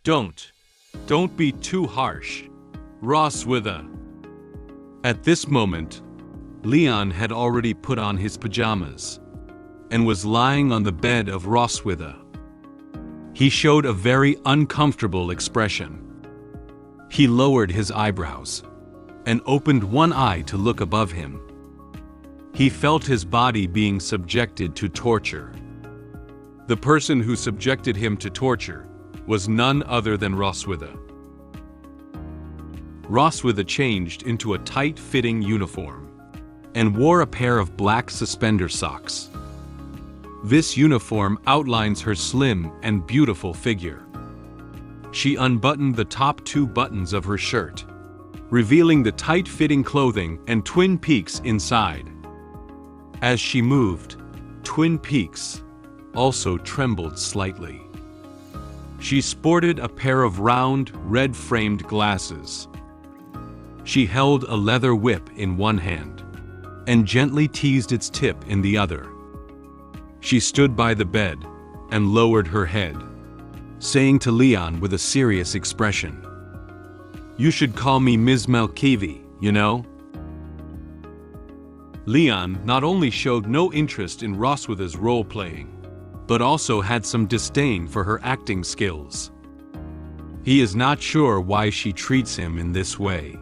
Don't be too harsh, Roswitha. At this moment, Leon had already put on his pajamas and was lying on the bed of Roswitha. He showed a very uncomfortable expression. He lowered his eyebrows and opened one eye to look above him. He felt his body being subjected to torture. The person who subjected him to torture was none other than Roswitha. Roswitha changed into a tight-fitting uniform and wore a pair of black suspender socks. This uniform outlines her slim and beautiful figure. She unbuttoned the top 2 buttons of her shirt, revealing the tight-fitting clothing and twin peaks inside. As she moved, twin peaks also trembled slightly. She sported a pair of round, red-framed glasses. She held a leather whip in one hand and gently teased its tip in the other. She stood by the bed and lowered her head, saying to Leon with a serious expression, "You should call me Ms. Malkivi, you know?" Leon not only showed no interest in Roswitha's role-playing, but also had some disdain for her acting skills. He is not sure why she treats him in this way.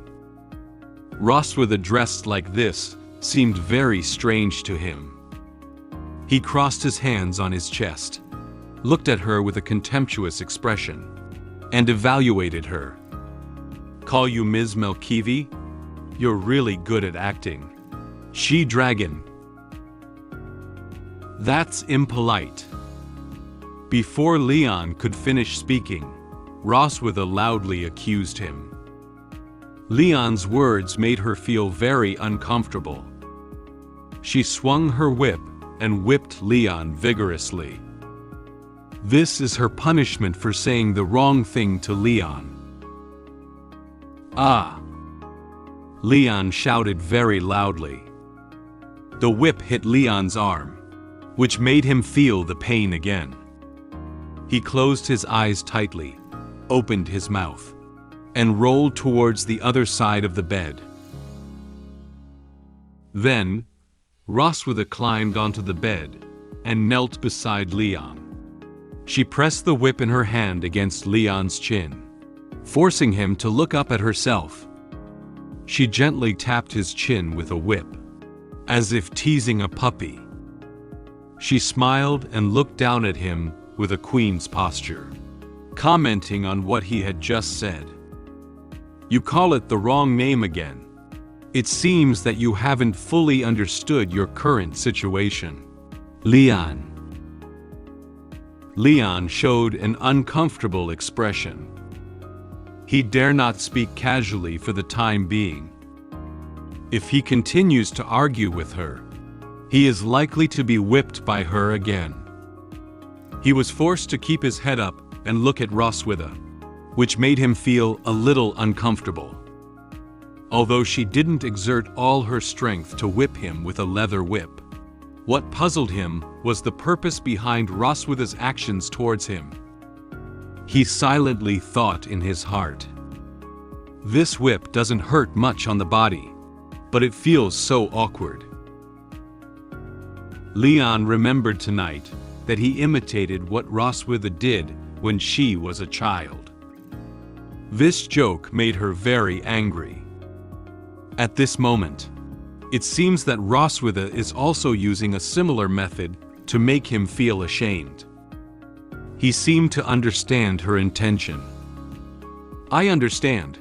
Roswitha dressed like this seemed very strange to him. He crossed his hands on his chest, looked at her with a contemptuous expression, and evaluated her. "Call you Ms. Malkivi? You're really good at acting. She-dragon. That's impolite." Before Leon could finish speaking, Roswitha loudly accused him. Leon's words made her feel very uncomfortable. She swung her whip and whipped Leon vigorously. This is her punishment for saying the wrong thing to Leon. "Ah!" Leon shouted very loudly. The whip hit Leon's arm, which made him feel the pain again. He closed his eyes tightly, opened his mouth, and rolled towards the other side of the bed. Then, Roswitha climbed onto the bed and knelt beside Leon. She pressed the whip in her hand against Leon's chin, forcing him to look up at herself. She gently tapped his chin with a whip, as if teasing a puppy. She smiled and looked down at him with a queen's posture, commenting on what he had just said. "You call it the wrong name again. It seems that you haven't fully understood your current situation." Leon showed an uncomfortable expression. He dare not speak casually for the time being. If he continues to argue with her, he is likely to be whipped by her again. He was forced to keep his head up and look at Roswitha, which made him feel a little uncomfortable. Although she didn't exert all her strength to whip him with a leather whip, what puzzled him was the purpose behind Roswitha's actions towards him. He silently thought in his heart, "This whip doesn't hurt much on the body, but it feels so awkward." Leon remembered tonight that he imitated what Roswitha did when she was a child. This joke made her very angry. At this moment, it seems that Roswitha is also using a similar method to make him feel ashamed. He seemed to understand her intention. "I understand.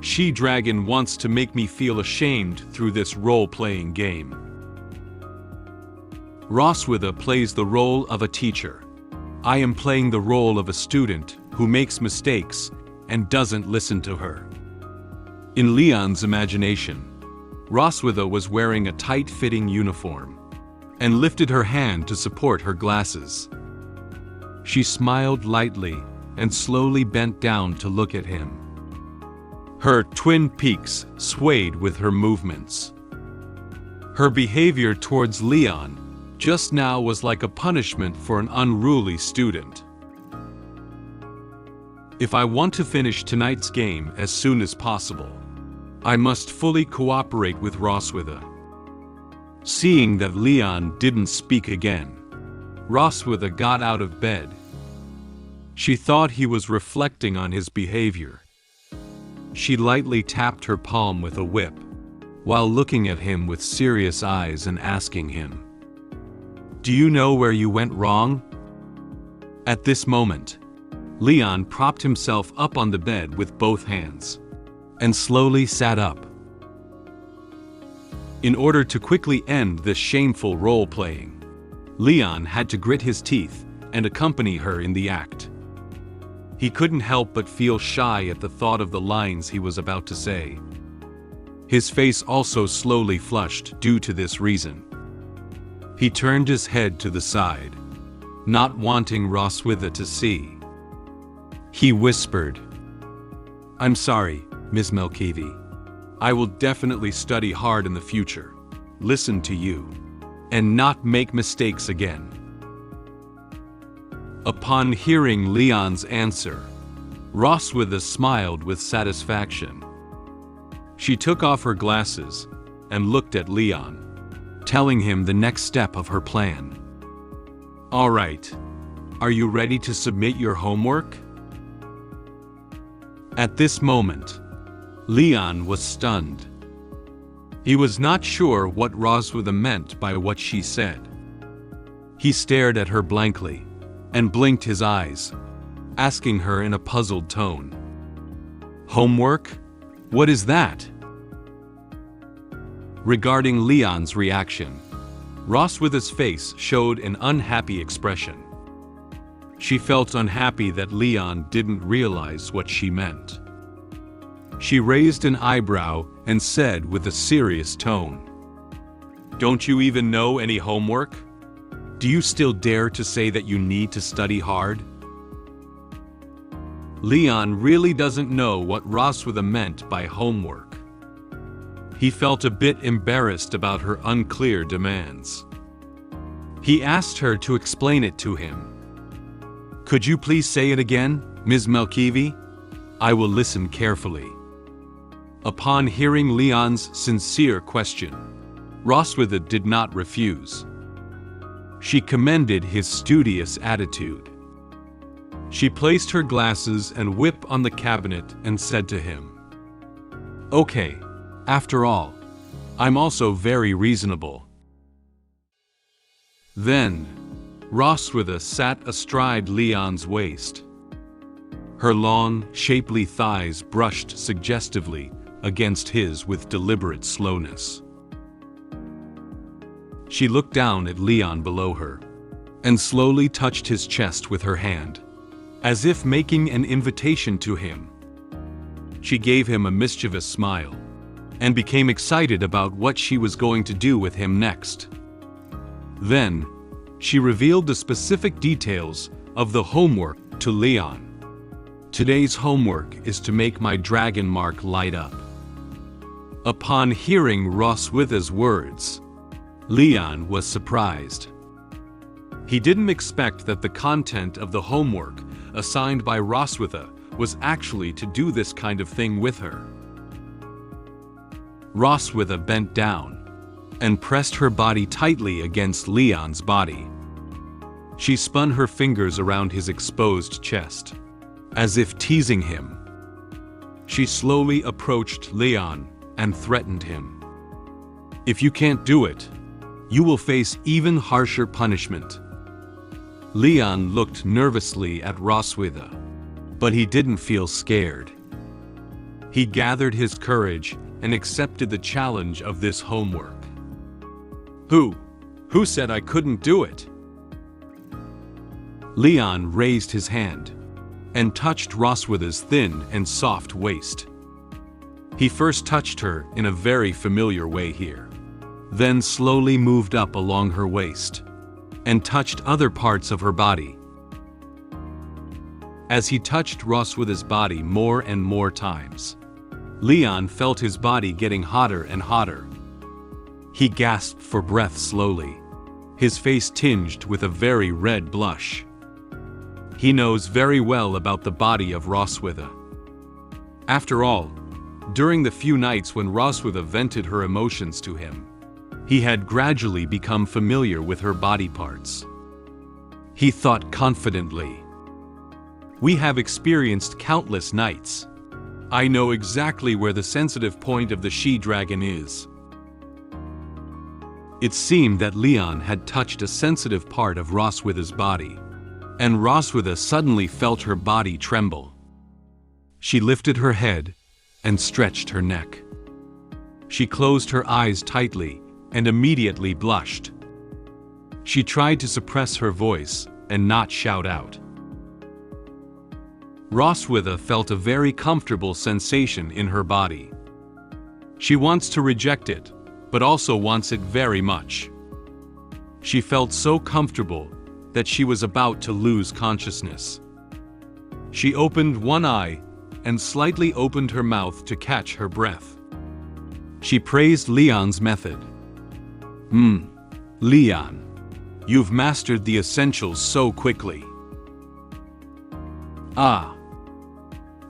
She-dragon wants to make me feel ashamed through this role-playing game." Roswitha plays the role of a teacher. I am playing the role of a student who makes mistakes and doesn't listen to her. In Leon's imagination, Roswitha was wearing a tight-fitting uniform and lifted her hand to support her glasses. She smiled lightly and slowly bent down to look at him. Her twin peaks swayed with her movements. Her behavior towards Leon just now was like a punishment for an unruly student. If I want to finish tonight's game as soon as possible, I must fully cooperate with Roswitha." Seeing that Leon didn't speak again, Roswitha got out of bed. She thought he was reflecting on his behavior. She lightly tapped her palm with a whip, while looking at him with serious eyes and asking him, "Do you know where you went wrong?" At this moment, Leon propped himself up on the bed with both hands, and slowly sat up. In order to quickly end this shameful role-playing, Leon had to grit his teeth and accompany her in the act. He couldn't help but feel shy at the thought of the lines he was about to say. His face also slowly flushed due to this reason. He turned his head to the side, not wanting Roswitha to see. He whispered, "I'm sorry, Miss Melkivi. I will definitely study hard in the future, listen to you, and not make mistakes again." Upon hearing Leon's answer, Roswitha smiled with satisfaction. She took off her glasses and looked at Leon, telling him the next step of her plan. "All right, are you ready to submit your homework?" At this moment, Leon was stunned. He was not sure what Roswitha meant by what she said. He stared at her blankly and blinked his eyes, asking her in a puzzled tone, "Homework? What is that?" Regarding Leon's reaction, Roswitha's face showed an unhappy expression. She felt unhappy that Leon didn't realize what she meant. She raised an eyebrow and said with a serious tone, "Don't you even know any homework? Do you still dare to say that you need to study hard?" Leon really doesn't know what Roswitha meant by homework. He felt a bit embarrassed about her unclear demands. He asked her to explain it to him. "Could you please say it again, Ms. Melkivi? I will listen carefully." Upon hearing Leon's sincere question, Roswitha did not refuse. She commended his studious attitude. She placed her glasses and whip on the cabinet and said to him, "Okay, after all, I'm also very reasonable." Then, Roswitha sat astride Leon's waist. Her long, shapely thighs brushed suggestively against his with deliberate slowness. She looked down at Leon below her, and slowly touched his chest with her hand, as if making an invitation to him. She gave him a mischievous smile, and became excited about what she was going to do with him next. Then, she revealed the specific details of the homework to Leon. "Today's homework is to make my dragon mark light up." Upon hearing Roswitha's words, Leon was surprised. He didn't expect that the content of the homework assigned by Roswitha was actually to do this kind of thing with her. Roswitha bent down and pressed her body tightly against Leon's body. She spun her fingers around his exposed chest, as if teasing him. She slowly approached Leon and threatened him. "If you can't do it, you will face even harsher punishment." Leon looked nervously at Roswitha, but he didn't feel scared. He gathered his courage and accepted the challenge of this homework. Who said I couldn't do it?" Leon raised his hand and touched Roswitha's thin and soft waist. He first touched her in a very familiar way here, then slowly moved up along her waist and touched other parts of her body. As he touched Roswitha's body more and more times, Leon felt his body getting hotter and hotter. He gasped for breath slowly, his face tinged with a very red blush. He knows very well about the body of Roswitha. After all, during the few nights when Roswitha vented her emotions to him, he had gradually become familiar with her body parts. He thought confidently, "We have experienced countless nights. I know exactly where the sensitive point of the she-dragon is." It seemed that Leon had touched a sensitive part of Roswitha's body, and Roswitha suddenly felt her body tremble. She lifted her head and stretched her neck. She closed her eyes tightly and immediately blushed. She tried to suppress her voice and not shout out. Roswitha felt a very comfortable sensation in her body. She wants to reject it, but also wants it very much. She felt so comfortable that she was about to lose consciousness. She opened one eye and slightly opened her mouth to catch her breath. She praised Leon's method. Leon, you've mastered the essentials so quickly." Ah.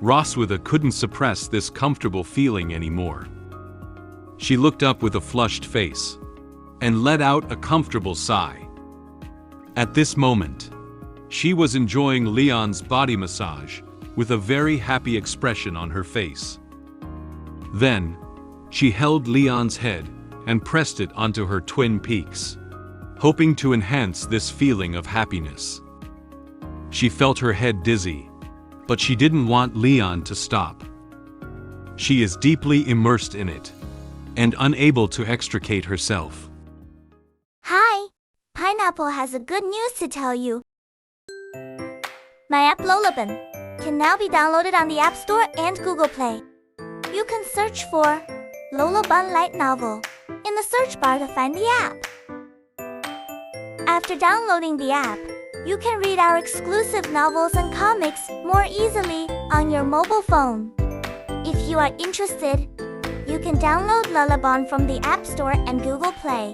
Roswitha couldn't suppress this comfortable feeling anymore. She looked up with a flushed face and let out a comfortable sigh. At this moment, she was enjoying Leon's body massage with a very happy expression on her face. Then, she held Leon's head and pressed it onto her twin peaks, hoping to enhance this feeling of happiness. She felt her head dizzy, but she didn't want Leon to stop. She is deeply immersed in it and unable to extricate herself. Hi! Pineapple has a good news to tell you. My app LoloBun can now be downloaded on the App Store and Google Play. You can search for LoloBun Light Novel in the search bar to find the app. After downloading the app, you can read our exclusive novels and comics more easily on your mobile phone. If you are interested, you can download LoloBun from the App Store and Google Play.